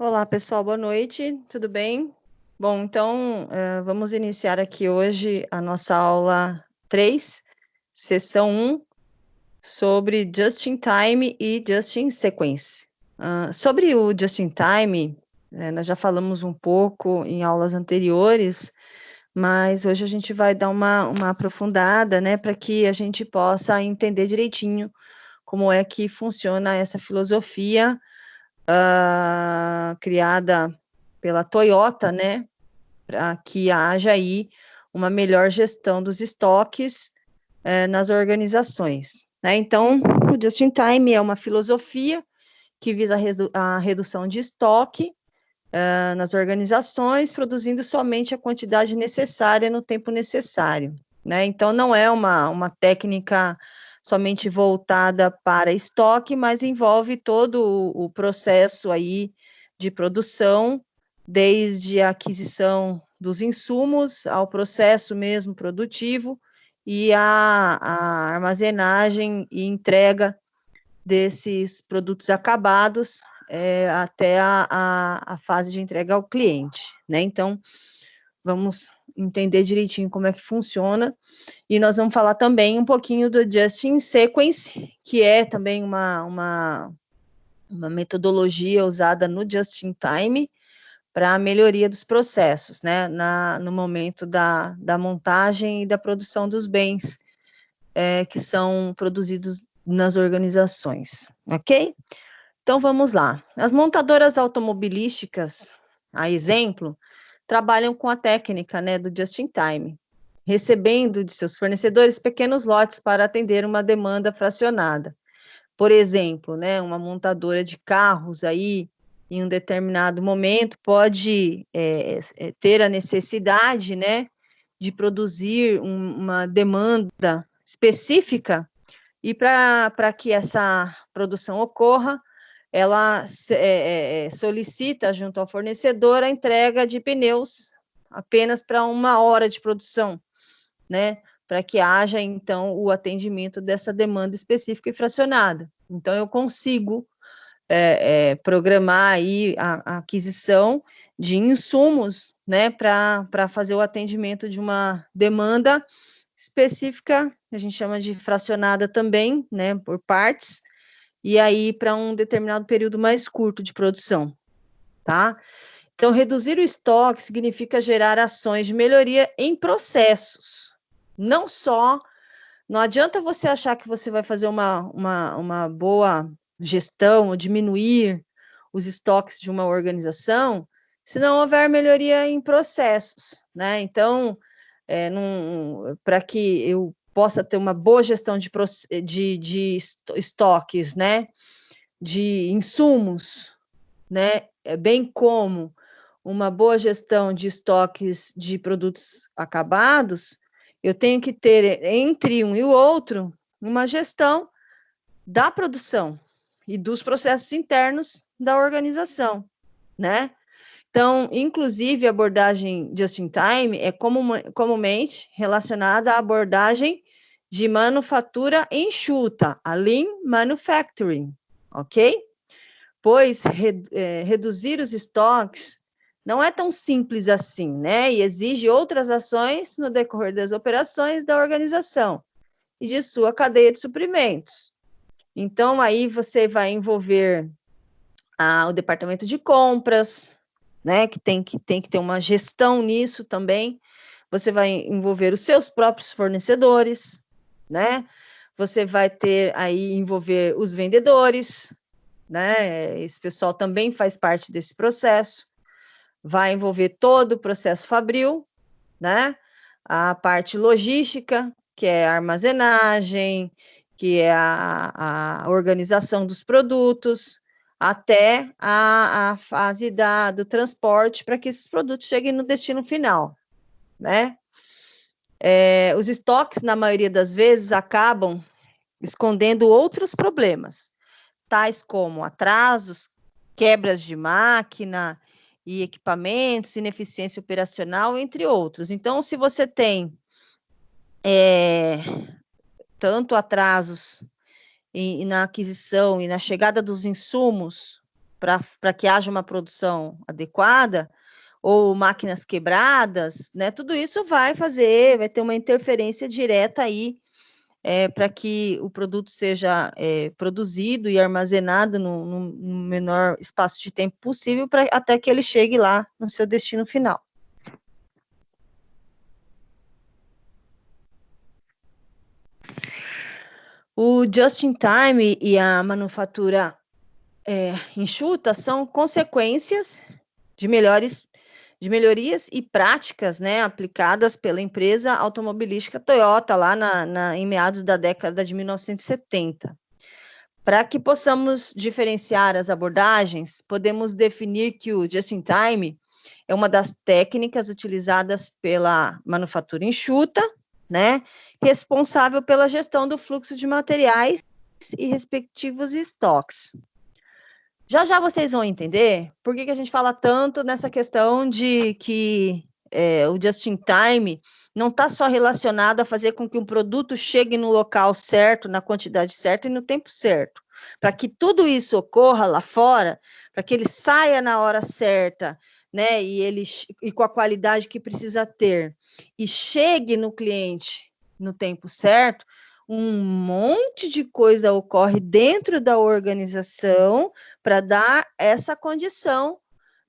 Olá, pessoal, boa noite, tudo bem? Bom, então, vamos iniciar aqui hoje a nossa aula 3, sessão 1, sobre Just in Time e Just in Sequence. Sobre o Just in Time, nós já falamos um pouco em aulas anteriores, mas hoje a gente vai dar uma aprofundada, né, para que a gente possa entender direitinho como é que funciona essa filosofia criada pela Toyota, né, para que haja aí uma melhor gestão dos estoques nas organizações. Né? Então, o Just-in-Time é uma filosofia que visa a redução de estoque nas organizações, produzindo somente a quantidade necessária no tempo necessário. Né? Então, não é uma técnica somente voltada para estoque, mas envolve todo o processo aí de produção, desde a aquisição dos insumos ao processo mesmo produtivo e a armazenagem e entrega desses produtos acabados até a fase de entrega ao cliente, né? Então, vamos entender direitinho como é que funciona, e nós vamos falar também um pouquinho do Just in Sequence, que é também uma metodologia usada no Just in Time para a melhoria dos processos, né, no momento da montagem e da produção dos bens que são produzidos nas organizações, ok? Então vamos lá. As montadoras automobilísticas, a exemplo, trabalham com a técnica, né, do just in time, recebendo de seus fornecedores pequenos lotes para atender uma demanda fracionada. Por exemplo, né, uma montadora de carros aí, em um determinado momento, pode ter a necessidade, né, de produzir uma demanda específica, e para que essa produção ocorra, ela solicita junto ao fornecedor a entrega de pneus apenas para uma hora de produção, né? Para que haja, então, o atendimento dessa demanda específica e fracionada. Então, eu consigo programar aí a aquisição de insumos, né, para fazer o atendimento de uma demanda específica, a gente chama de fracionada também, né, por partes, e aí para um determinado período mais curto de produção, tá? Então, reduzir o estoque significa gerar ações de melhoria em processos, não só. Não adianta você achar que você vai fazer uma boa gestão ou diminuir os estoques de uma organização se não houver melhoria em processos, né? Então, para que eu possa ter uma boa gestão de estoques, né? De insumos, né? Bem como uma boa gestão de estoques de produtos acabados, eu tenho que ter entre um e o outro uma gestão da produção e dos processos internos da organização, né? Então, inclusive, a abordagem just in time é comumente relacionada à abordagem de manufatura enxuta, a lean manufacturing, ok? Pois reduzir os estoques não é tão simples assim, né? E exige outras ações no decorrer das operações da organização e de sua cadeia de suprimentos. Então, aí você vai envolver o departamento de compras, né? Que tem que ter uma gestão nisso também. Você vai envolver os seus próprios fornecedores, né? Você vai ter aí envolver os vendedores, né? Esse pessoal também faz parte desse processo. Vai envolver todo o processo fabril, né? A parte logística, que é a armazenagem, que é a organização dos produtos, até a fase do transporte para que esses produtos cheguem no destino final, né? Os estoques, na maioria das vezes, acabam escondendo outros problemas, tais como atrasos, quebras de máquina e equipamentos, ineficiência operacional, entre outros. Então, se você tem tanto atrasos na aquisição e na chegada dos insumos, para que haja uma produção adequada, ou máquinas quebradas, né? Tudo isso vai ter uma interferência direta aí para que o produto seja produzido e armazenado no menor espaço de tempo possível, até que ele chegue lá no seu destino final. O just-in-time e a manufatura enxuta são consequências de melhorias e práticas, né, aplicadas pela empresa automobilística Toyota lá em meados da década de 1970. Para que possamos diferenciar as abordagens, podemos definir que o just-in-time é uma das técnicas utilizadas pela manufatura enxuta, né, responsável pela gestão do fluxo de materiais e respectivos estoques. Já já vocês vão entender por que a gente fala tanto nessa questão de que o just-in-time não está só relacionado a fazer com que um produto chegue no local certo, na quantidade certa e no tempo certo. Para que tudo isso ocorra lá fora, para que ele saia na hora certa, né, e com a qualidade que precisa ter, e chegue no cliente no tempo certo, um monte de coisa ocorre dentro da organização para dar essa condição,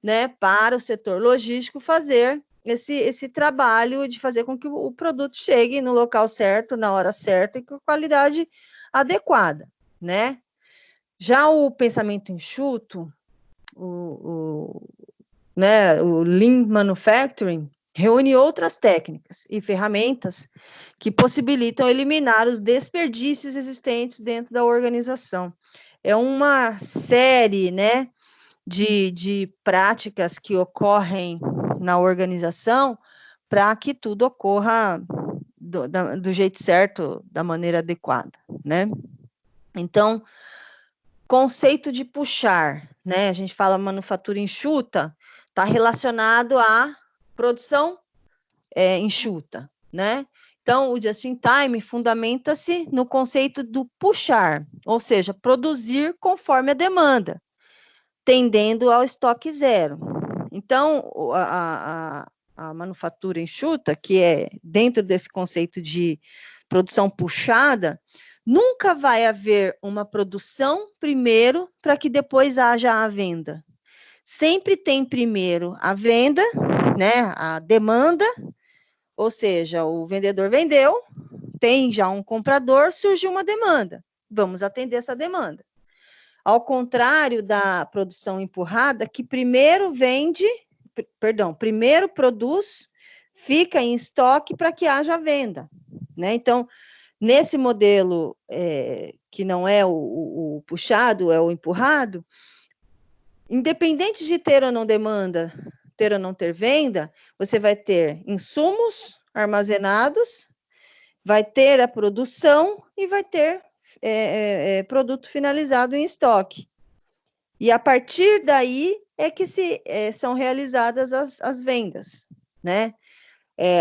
né, para o setor logístico fazer esse trabalho de fazer com que o produto chegue no local certo, na hora certa e com qualidade adequada, né? Já o pensamento enxuto, né, o Lean Manufacturing, reúne outras técnicas e ferramentas que possibilitam eliminar os desperdícios existentes dentro da organização. É uma série, né, de práticas que ocorrem na organização para que tudo ocorra do jeito certo, da maneira adequada, né? Então, conceito de puxar, né? A gente fala manufatura enxuta, está relacionado à produção enxuta, né? Então, o just-in-time fundamenta-se no conceito do puxar, ou seja, produzir conforme a demanda, tendendo ao estoque zero. Então, a manufatura enxuta, que é dentro desse conceito de produção puxada, nunca vai haver uma produção primeiro para que depois haja a venda. Sempre tem primeiro a venda, né, a demanda, ou seja, o vendedor vendeu, tem já um comprador, surgiu uma demanda. Vamos atender essa demanda. Ao contrário da produção empurrada, que primeiro primeiro produz, fica em estoque para que haja venda, né? Então, nesse modelo que não é o puxado, é o empurrado, independente de ter ou não demanda, ter ou não ter venda, você vai ter insumos armazenados, vai ter a produção e vai ter produto finalizado em estoque. E a partir daí é que são realizadas as vendas, né?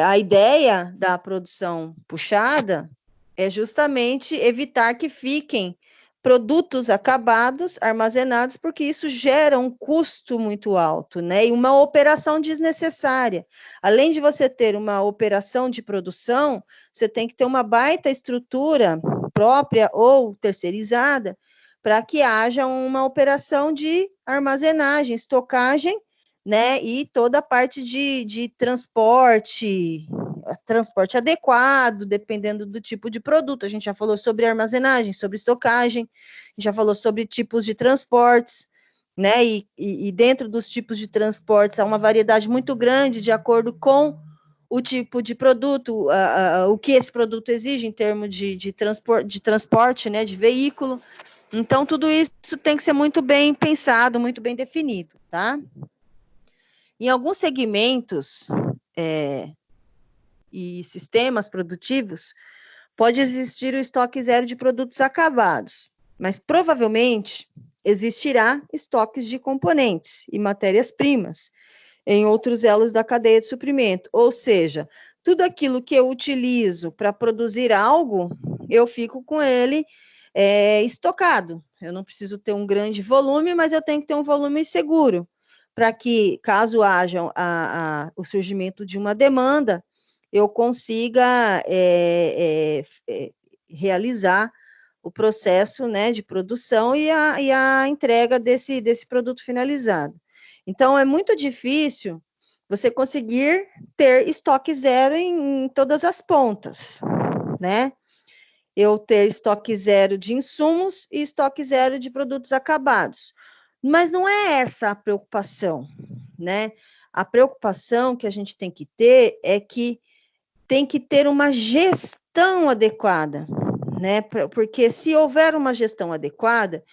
A ideia da produção puxada é justamente evitar que fiquem produtos acabados, armazenados, porque isso gera um custo muito alto, né? E uma operação desnecessária. Além de você ter uma operação de produção, você tem que ter uma baita estrutura própria ou terceirizada para que haja uma operação de armazenagem, estocagem, né? E toda a parte de transporte adequado, dependendo do tipo de produto. A gente já falou sobre armazenagem, sobre estocagem, já falou sobre tipos de transportes, né? E dentro dos tipos de transportes há uma variedade muito grande de acordo com o tipo de produto, o que esse produto exige em termos de transporte, né? De veículo. Então, tudo isso tem que ser muito bem pensado, muito bem definido, tá? Em alguns segmentos e sistemas produtivos, pode existir o estoque zero de produtos acabados, mas provavelmente existirá estoques de componentes e matérias-primas em outros elos da cadeia de suprimento, ou seja, tudo aquilo que eu utilizo para produzir algo, eu fico com ele estocado, Eu não preciso ter um grande volume, mas eu tenho que ter um volume seguro, para que, caso haja o surgimento de uma demanda, eu consiga realizar o processo, né, de produção e a entrega desse produto finalizado. Então, é muito difícil você conseguir ter estoque zero em todas as pontas, né? Eu ter estoque zero de insumos e estoque zero de produtos acabados. Mas não é essa a preocupação, né? A preocupação que a gente tem que ter é que tem que ter uma gestão adequada, né? Porque se houver uma gestão adequada,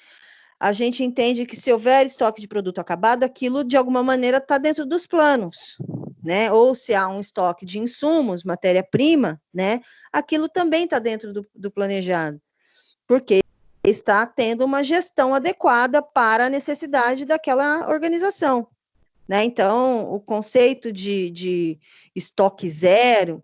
a gente entende que se houver estoque de produto acabado, aquilo de alguma maneira está dentro dos planos, né? Ou se há um estoque de insumos, matéria-prima, né? Aquilo também está dentro do planejado, porque está tendo uma gestão adequada para a necessidade daquela organização, né? Então, o conceito de estoque zero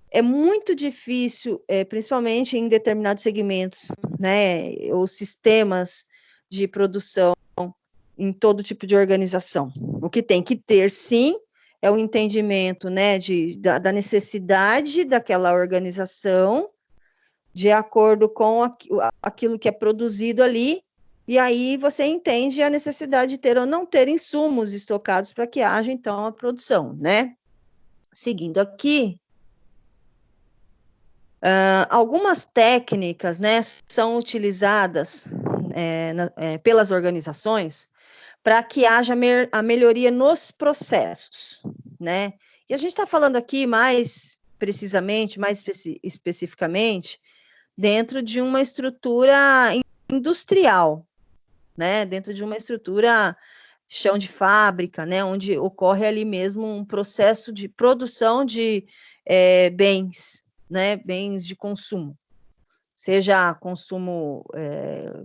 é muito difícil, principalmente em determinados segmentos, né? Ou sistemas de produção em todo tipo de organização. O que tem que ter, sim, é o entendimento, né, da necessidade daquela organização, de acordo com aquilo que é produzido ali, e aí você entende a necessidade de ter ou não ter insumos estocados para que haja, então, a produção, né? Seguindo aqui, algumas técnicas, né, são utilizadas pelas organizações para que haja a melhoria nos processos, né? E a gente está falando aqui mais precisamente, mais especificamente, dentro de uma estrutura industrial, né? Dentro de uma estrutura chão de fábrica, né? Onde ocorre ali mesmo um processo de produção de bens, né? Bens de consumo. Seja consumo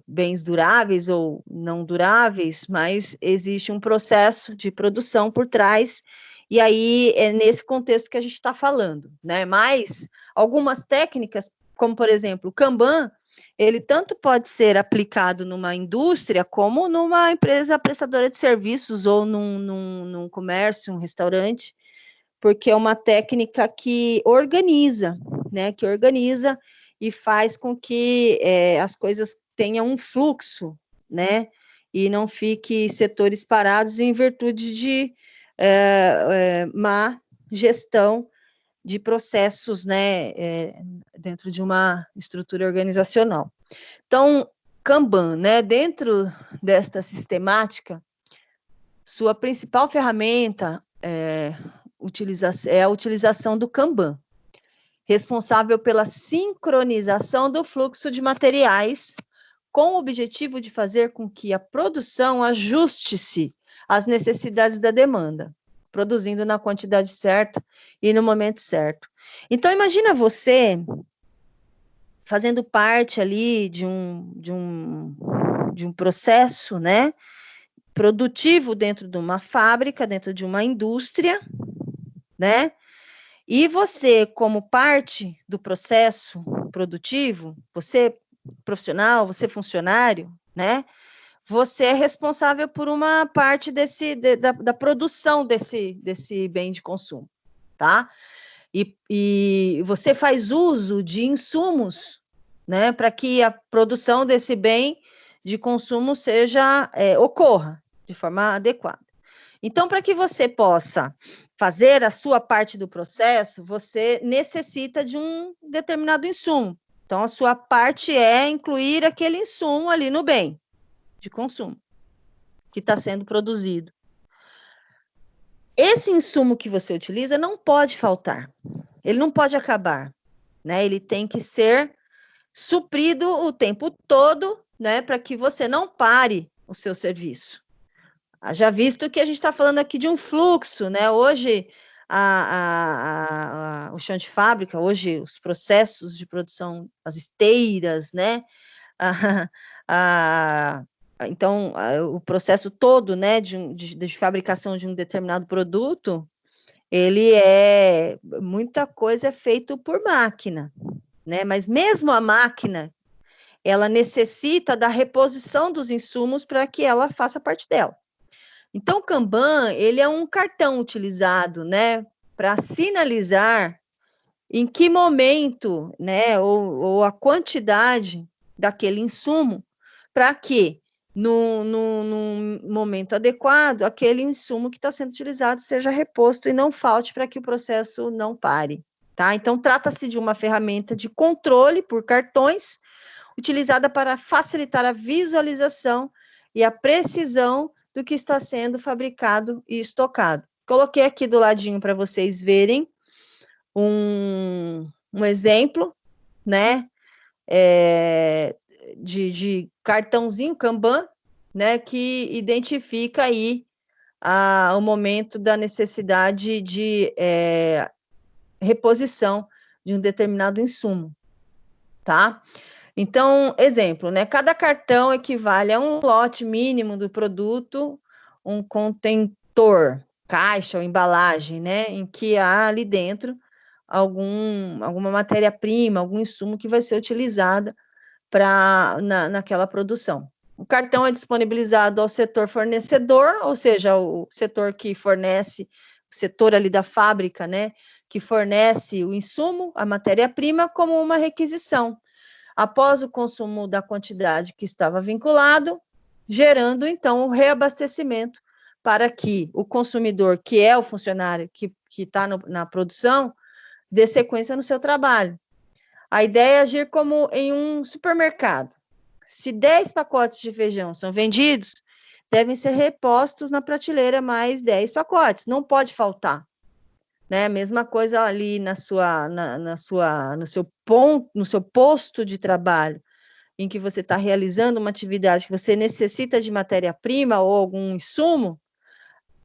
bens duráveis ou não duráveis, mas existe um processo de produção por trás, e aí é nesse contexto que a gente está falando, né? Mas algumas técnicas, como por exemplo o Kanban, ele tanto pode ser aplicado numa indústria como numa empresa prestadora de serviços ou num comércio, um restaurante, porque é uma técnica que organiza, né? Que organiza e faz com que as coisas tenham um fluxo, né? E não fique setores parados em virtude de má gestão de processos, né? Dentro de uma estrutura organizacional. Então, Kanban, né? Dentro desta sistemática, sua principal ferramenta é a utilização do Kanban, responsável pela sincronização do fluxo de materiais, com o objetivo de fazer com que a produção ajuste-se às necessidades da demanda, produzindo na quantidade certa e no momento certo. Então, imagina você fazendo parte ali de um processo, né, produtivo dentro de uma fábrica, dentro de uma indústria, né? E você, como parte do processo produtivo, você profissional, você funcionário, né? Você é responsável por uma parte da produção desse bem de consumo, tá? E você faz uso de insumos, né? Para que a produção desse bem de consumo ocorra de forma adequada. Então, para que você possa fazer a sua parte do processo, você necessita de um determinado insumo. Então, a sua parte é incluir aquele insumo ali no bem de consumo que está sendo produzido. Esse insumo que você utiliza não pode faltar, ele não pode acabar, né? Ele tem que ser suprido o tempo todo, né? Para que você não pare o seu serviço. Já visto que a gente está falando aqui de um fluxo, né? Hoje, o chão de fábrica, hoje os processos de produção, as esteiras, né? Então, o processo todo, né, de fabricação de um determinado produto, muita coisa é feito por máquina, né? Mas mesmo a máquina, ela necessita da reposição dos insumos para que ela faça parte dela. Então, o Kanban, ele é um cartão utilizado, né, para sinalizar em que momento, né, ou a quantidade daquele insumo, para que, no momento adequado, aquele insumo que está sendo utilizado seja reposto e não falte para que o processo não pare, tá? Então, trata-se de uma ferramenta de controle por cartões, utilizada para facilitar a visualização e a precisão do que está sendo fabricado e estocado. Coloquei aqui do ladinho para vocês verem um exemplo, né, de cartãozinho Kanban, né, que identifica aí o momento da necessidade de reposição de um determinado insumo, tá? Então, exemplo, né, cada cartão equivale a um lote mínimo do produto, um contentor, caixa ou embalagem, né, em que há ali dentro alguma matéria-prima, algum insumo que vai ser utilizada naquela produção. O cartão é disponibilizado ao setor fornecedor, ou seja, o setor que fornece, o setor ali da fábrica, né, que fornece o insumo, a matéria-prima, como uma requisição, após o consumo da quantidade que estava vinculado, gerando, então, o reabastecimento para que o consumidor, que é o funcionário que está na produção, dê sequência no seu trabalho. A ideia é agir como em um supermercado. Se 10 pacotes de feijão são vendidos, devem ser repostos na prateleira mais 10 pacotes, não pode faltar. Né? Mesma coisa ali no seu posto de trabalho, em que você está realizando uma atividade que você necessita de matéria-prima ou algum insumo,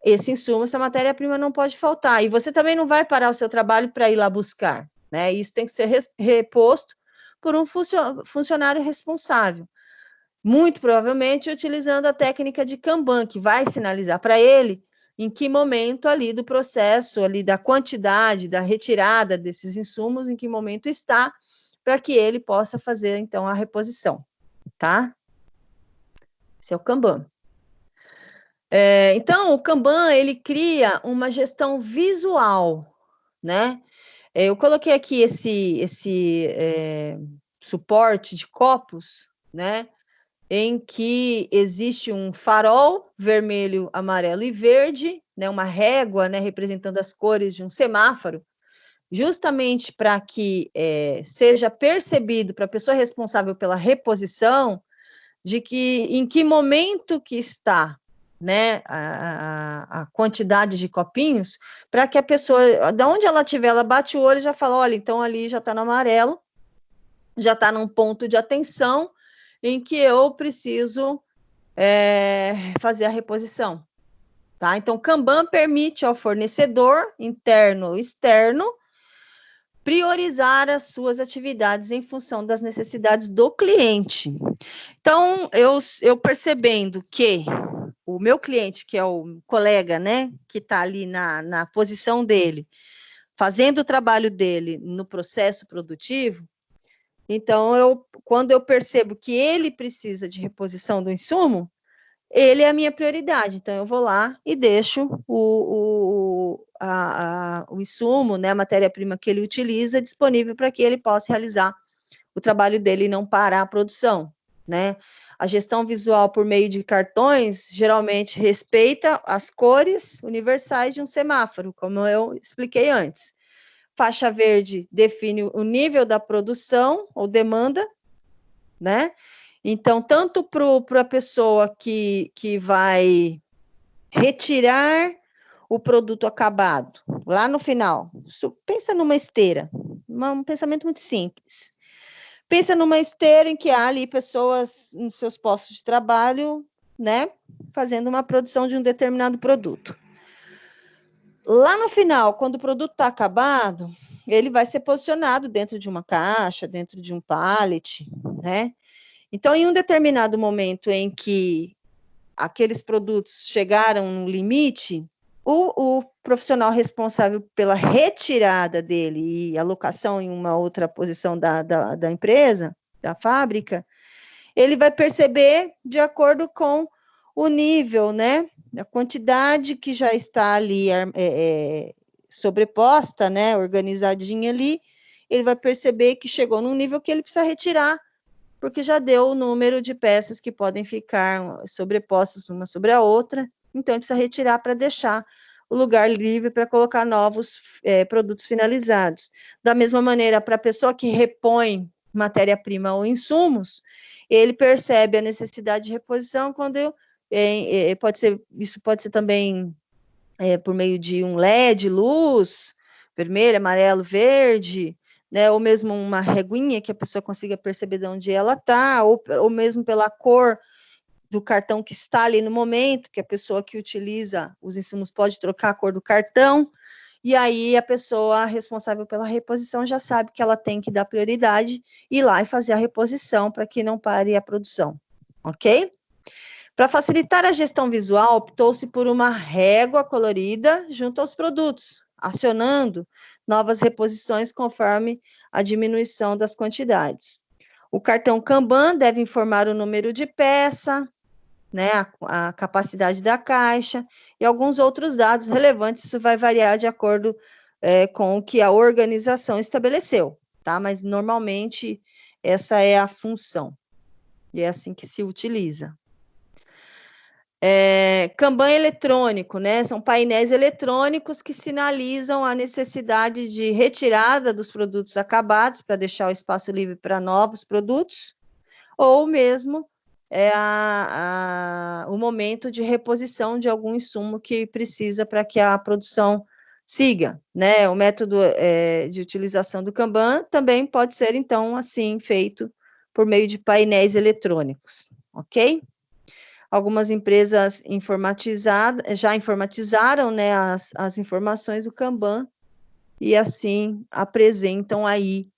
esse insumo, essa matéria-prima não pode faltar. E você também não vai parar o seu trabalho para ir lá buscar, né? Isso tem que ser reposto por um funcionário responsável. Muito provavelmente utilizando a técnica de Kanban, que vai sinalizar para ele em que momento ali do processo, ali da quantidade, da retirada desses insumos, em que momento está, para que ele possa fazer, então, a reposição, tá? Esse é o Kanban. Então, o Kanban, ele cria uma gestão visual, né? Eu coloquei aqui esse suporte de copos, né? Em que existe um farol vermelho, amarelo e verde, né? Uma régua, né? Representando as cores de um semáforo, justamente para que seja percebido para a pessoa responsável pela reposição de que em que momento que está, né, a quantidade de copinhos, para que a pessoa, da onde ela estiver, ela bate o olho e já fala, olha, então ali já está no amarelo, já está num ponto de atenção em que eu preciso fazer a reposição. Tá? Então, o Kanban permite ao fornecedor, interno ou externo, priorizar as suas atividades em função das necessidades do cliente. Então, eu percebendo que o meu cliente, que é o colega, né, que está ali na posição dele, fazendo o trabalho dele no processo produtivo, então, quando eu percebo que ele precisa de reposição do insumo, ele é a minha prioridade. Então, eu vou lá e deixo o insumo, né, a matéria-prima que ele utiliza, disponível para que ele possa realizar o trabalho dele e não parar a produção, né? A gestão visual por meio de cartões geralmente respeita as cores universais de um semáforo, como eu expliquei antes. Faixa verde define o nível da produção ou demanda, né? Então, tanto para a pessoa que vai retirar o produto acabado, lá no final, pensa numa esteira, um pensamento muito simples. Pensa numa esteira em que há ali pessoas em seus postos de trabalho, né, fazendo uma produção de um determinado produto. Lá no final, quando o produto está acabado, ele vai ser posicionado dentro de uma caixa, dentro de um pallet, né? Então, em um determinado momento em que aqueles produtos chegaram no limite, o profissional responsável pela retirada dele e alocação em uma outra posição da empresa, da fábrica, ele vai perceber de acordo com o nível, né? A quantidade que já está ali sobreposta, né? Organizadinha ali, ele vai perceber que chegou num nível que ele precisa retirar, porque já deu o número de peças que podem ficar sobrepostas uma sobre a outra, então ele precisa retirar para deixar o lugar livre para colocar novos produtos finalizados. Da mesma maneira, para a pessoa que repõe matéria-prima ou insumos, ele percebe a necessidade de reposição quando isso pode ser também por meio de um LED, luz, vermelho, amarelo, verde, né, ou mesmo uma reguinha que a pessoa consiga perceber de onde ela está, ou mesmo pela cor do cartão que está ali no momento, que a pessoa que utiliza os insumos pode trocar a cor do cartão, e aí a pessoa responsável pela reposição já sabe que ela tem que dar prioridade, ir lá e fazer a reposição para que não pare a produção, ok? Para facilitar a gestão visual, optou-se por uma régua colorida junto aos produtos, acionando novas reposições conforme a diminuição das quantidades. O cartão Kanban deve informar o número de peça, né, a capacidade da caixa e alguns outros dados relevantes. Isso vai variar de acordo com o que a organização estabeleceu, tá? Mas normalmente essa é a função e é assim que se utiliza. Kanban eletrônico, né? São painéis eletrônicos que sinalizam a necessidade de retirada dos produtos acabados para deixar o espaço livre para novos produtos, ou mesmo o momento de reposição de algum insumo que precisa para que a produção siga, né? O método de utilização do Kanban também pode ser, então, assim, feito por meio de painéis eletrônicos, ok? Algumas empresas já informatizaram, né, as informações do Kanban e assim apresentam aí.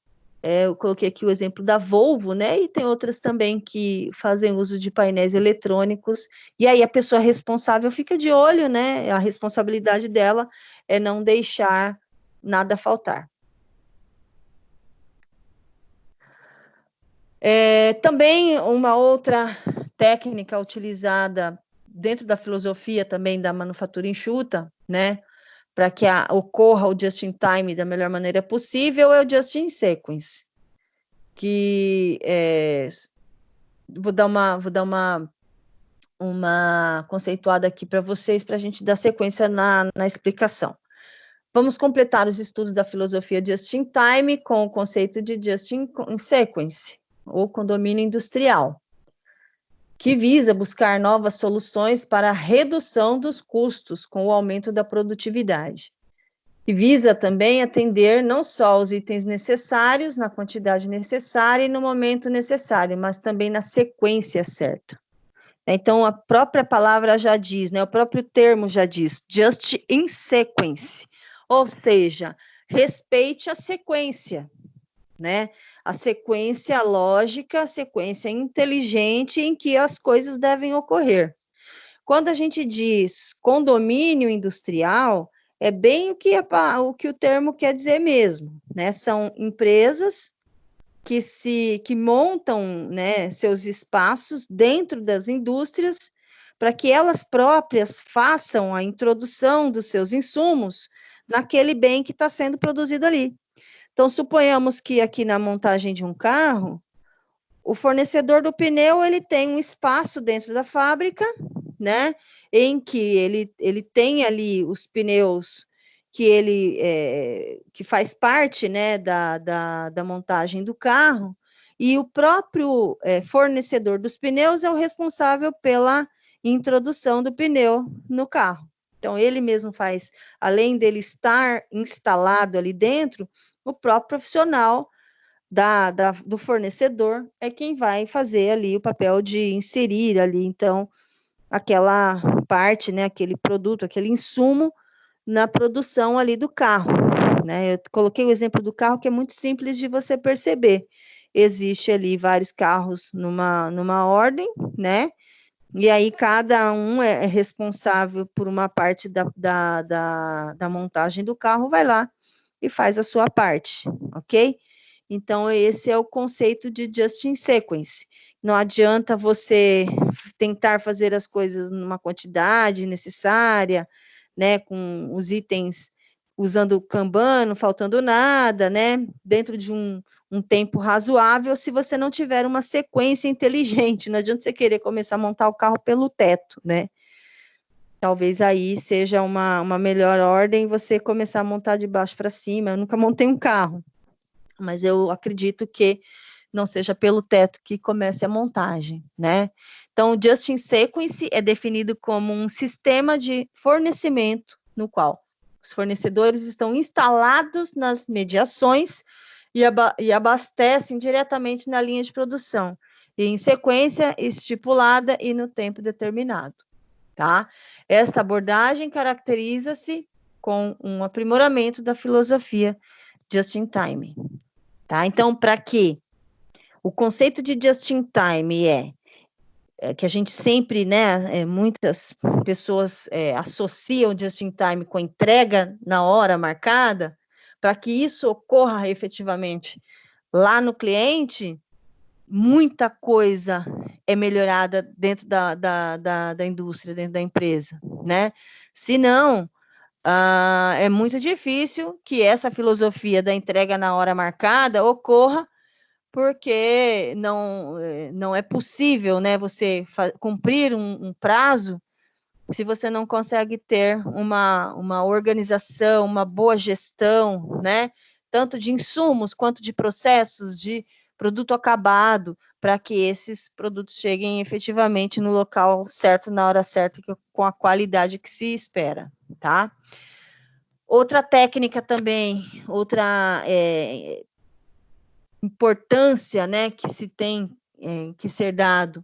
Eu coloquei aqui o exemplo da Volvo, né, e tem outras também que fazem uso de painéis eletrônicos, e aí a pessoa responsável fica de olho, né, a responsabilidade dela é não deixar nada faltar. Também uma outra técnica utilizada dentro da filosofia também da manufatura enxuta, né, para que ocorra o just-in-time da melhor maneira possível, é o just-in-sequence, que vou dar uma conceituada aqui para vocês, para a gente dar sequência na explicação. Vamos completar os estudos da filosofia just-in-time com o conceito de just-in-sequence, ou condomínio industrial, que visa buscar novas soluções para a redução dos custos com o aumento da produtividade. E visa também atender não só os itens necessários, na quantidade necessária e no momento necessário, mas também na sequência certa. Então, a própria palavra já diz, né? O próprio termo já diz, just in sequence. Ou seja, respeite a sequência, né? A sequência lógica, a sequência inteligente em que as coisas devem ocorrer. Quando a gente diz condomínio industrial, é bem o que o termo quer dizer mesmo, né? São empresas que montam, né, seus espaços dentro das indústrias para que elas próprias façam a introdução dos seus insumos naquele bem que está sendo produzido ali. Então, suponhamos que aqui na montagem de um carro, o fornecedor do pneu ele tem um espaço dentro da fábrica, né, em que ele tem ali os pneus que faz parte, né, da montagem do carro, e o próprio fornecedor dos pneus é o responsável pela introdução do pneu no carro. Então, ele mesmo faz, além dele estar instalado ali dentro, o próprio profissional do fornecedor é quem vai fazer ali o papel de inserir ali, então, aquela parte, né, aquele produto, aquele insumo na produção ali do carro, né? Eu coloquei o exemplo do carro que é muito simples de você perceber. Existe ali vários carros numa ordem, né? E aí cada um é responsável por uma parte da montagem do carro, vai lá e faz a sua parte, ok? Então, esse é o conceito de just in sequence. Não adianta você tentar fazer as coisas numa quantidade necessária, né, com os itens usando o Kanban, não faltando nada, né, dentro de um tempo razoável, se você não tiver uma sequência inteligente. Não adianta você querer começar a montar o carro pelo teto, né? Talvez aí seja uma melhor ordem você começar a montar de baixo para cima. Eu nunca montei um carro, mas eu acredito que não seja pelo teto que comece a montagem, né? Então, o Just in Sequence é definido como um sistema de fornecimento no qual os fornecedores estão instalados nas mediações e abastecem diretamente na linha de produção, e em sequência estipulada e no tempo determinado, tá? Esta abordagem caracteriza-se com um aprimoramento da filosofia Just in Time, tá? Então, para quê? O conceito de just in time que a gente sempre, né, muitas pessoas associam just in time com entrega na hora marcada, para que isso ocorra efetivamente lá no cliente, muita coisa é melhorada dentro da indústria, dentro da empresa, né? Se não, é muito difícil que essa filosofia da entrega na hora marcada ocorra, porque não é possível, né, você cumprir um prazo se você não consegue ter uma organização, uma boa gestão, né, tanto de insumos quanto de processos, de produto acabado, para que esses produtos cheguem efetivamente no local certo, na hora certa, com a qualidade que se espera, tá? Outra técnica também, outra importância, né, que se tem que ser dado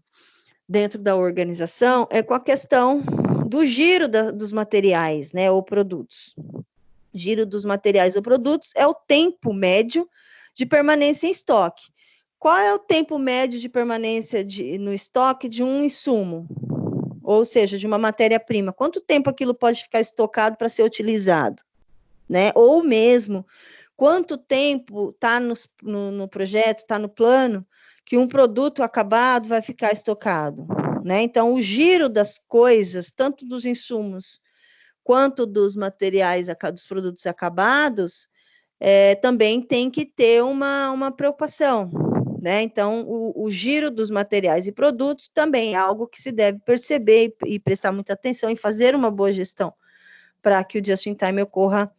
dentro da organização é com a questão do giro dos materiais, né, ou produtos. Giro dos materiais ou produtos é o tempo médio de permanência em estoque. Qual é o tempo médio de permanência no estoque de um insumo? Ou seja, de uma matéria-prima? Quanto tempo aquilo pode ficar estocado para ser utilizado? Né? Ou mesmo, quanto tempo está no projeto, está no plano, que um produto acabado vai ficar estocado, né? Então, o giro das coisas, tanto dos insumos quanto dos materiais, dos produtos acabados, também tem que ter uma preocupação, né? Então, o giro dos materiais e produtos também é algo que se deve perceber e prestar muita atenção e fazer uma boa gestão para que o just-in-time ocorra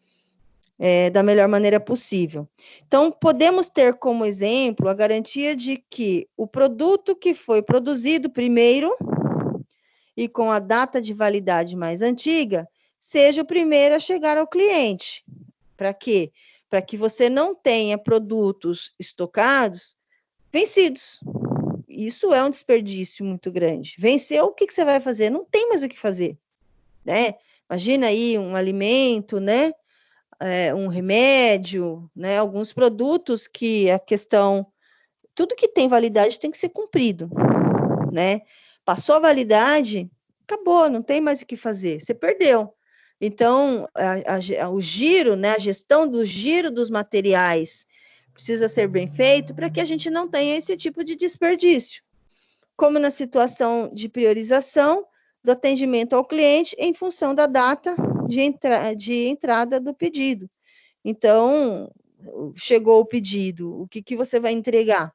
da melhor maneira possível. Então, podemos ter como exemplo a garantia de que o produto que foi produzido primeiro e com a data de validade mais antiga seja o primeiro a chegar ao cliente. Para quê? Para que você não tenha produtos estocados vencidos. Isso é um desperdício muito grande. Venceu, o que você vai fazer? Não tem mais o que fazer, né? Imagina aí um alimento, né? Um remédio, né? Alguns produtos que a questão, tudo que tem validade tem que ser cumprido, né? Passou a validade, acabou, não tem mais o que fazer, você perdeu. Então, o giro, né? A gestão do giro dos materiais precisa ser bem feito para que a gente não tenha esse tipo de desperdício. Como na situação de priorização do atendimento ao cliente em função da data de entrada do pedido. Então, chegou o pedido, o que você vai entregar?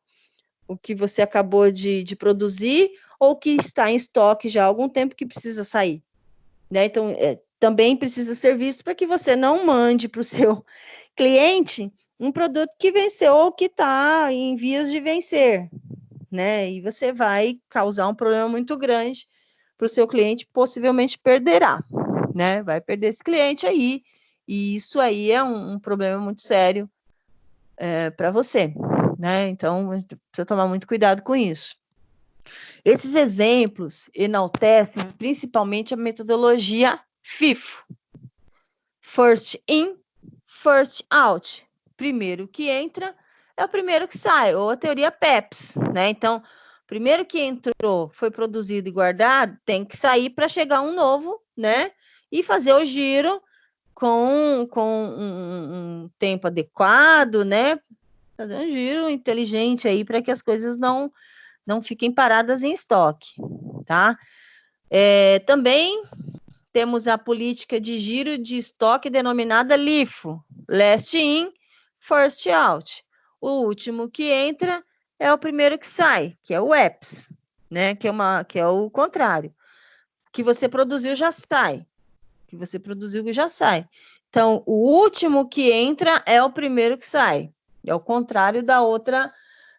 O que você acabou de produzir ou que está em estoque já há algum tempo que precisa sair, né? Então, também precisa ser visto para que você não mande para o seu cliente um produto que venceu ou que está em vias de vencer, né? E você vai causar um problema muito grande para o seu cliente, possivelmente perderá, né? Vai perder esse cliente aí, e isso aí é um problema muito sério para você, né? Então, precisa tomar muito cuidado com isso. Esses exemplos enaltecem principalmente a metodologia FIFO. First in, first out. Primeiro que entra é o primeiro que sai, ou a teoria PEPS, né? Então, primeiro que entrou, foi produzido e guardado, tem que sair para chegar um novo, né? E fazer o giro com um tempo adequado, né? Fazer um giro inteligente aí para que as coisas não fiquem paradas em estoque, tá? Também temos a política de giro de estoque denominada LIFO, Last In, First Out. O último que entra é o primeiro que sai, que é o EPS, né? Que é o contrário. O que você produziu já sai. O que você produziu já sai. Então, o último que entra é o primeiro que sai. É o contrário da outra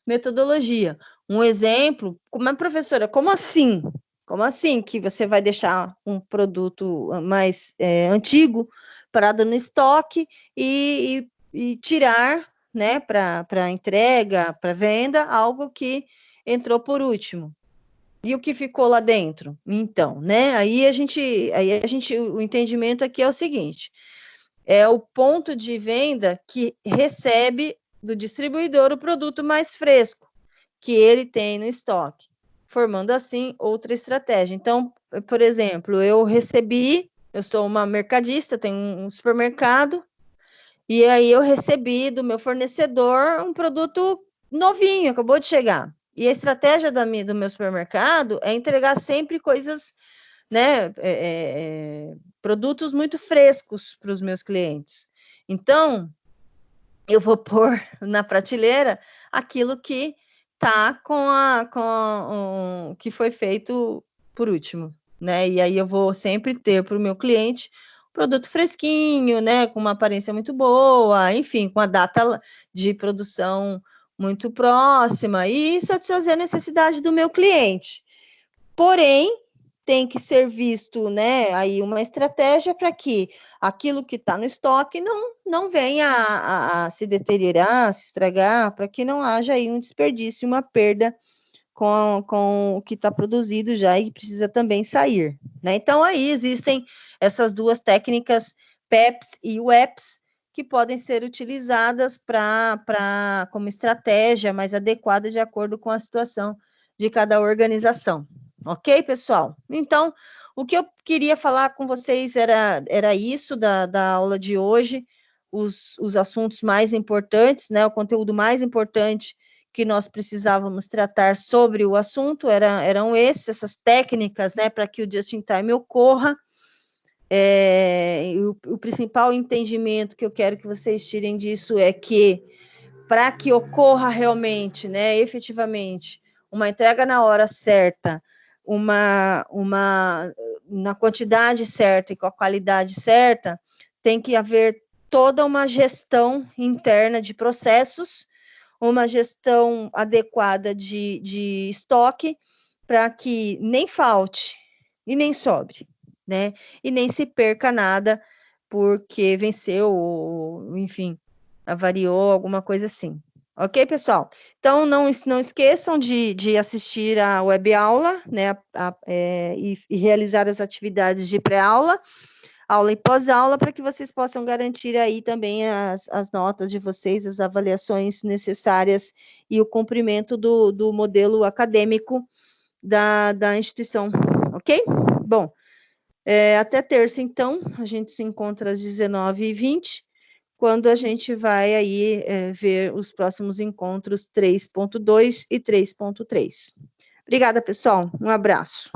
metodologia. Um exemplo, como professora, como assim? Como assim que você vai deixar um produto mais antigo parado no estoque e tirar, né, para entrega, para venda, algo que entrou por último? E o que ficou lá dentro? Então, né? Aí a gente, o entendimento aqui é o seguinte: é o ponto de venda que recebe do distribuidor o produto mais fresco que ele tem no estoque, formando assim outra estratégia. Então, por exemplo, eu sou uma mercadista, tenho um supermercado, e aí eu recebi do meu fornecedor um produto novinho, acabou de chegar. E a estratégia do meu supermercado é entregar sempre coisas, né, produtos muito frescos para os meus clientes. Então, eu vou pôr na prateleira aquilo que tá que foi feito por último, né? E aí eu vou sempre ter para o meu cliente produto fresquinho, né? Com uma aparência muito boa, enfim, com a data de produção muito próxima e satisfazer a necessidade do meu cliente. Porém, tem que ser visto, né, aí uma estratégia para que aquilo que está no estoque não venha a se deteriorar, se estragar, para que não haja aí um desperdício, uma perda com o que está produzido já e precisa também sair, né? Então, aí existem essas duas técnicas, PEPs e WEPs, que podem ser utilizadas como estratégia mais adequada de acordo com a situação de cada organização. Ok, pessoal? Então, o que eu queria falar com vocês era isso da aula de hoje, os assuntos mais importantes, né? O conteúdo mais importante que nós precisávamos tratar sobre o assunto eram essas técnicas, né, para que o just-in-time ocorra. O principal entendimento que eu quero que vocês tirem disso é que, para que ocorra realmente, né, efetivamente, uma entrega na hora certa, na quantidade certa e com a qualidade certa, tem que haver toda uma gestão interna de processos, uma gestão adequada de estoque, para que nem falte e nem sobre, né? E nem se perca nada porque venceu, ou, enfim, avariou, alguma coisa assim. Ok, pessoal? Então, não esqueçam de assistir a web-aula, né, e realizar as atividades de pré-aula, aula e pós-aula, para que vocês possam garantir aí também as notas de vocês, as avaliações necessárias e o cumprimento do modelo acadêmico da instituição, ok? Bom, até terça, então, a gente se encontra às 19h20, quando a gente vai aí ver os próximos encontros 3.2 e 3.3. Obrigada, pessoal. Um abraço.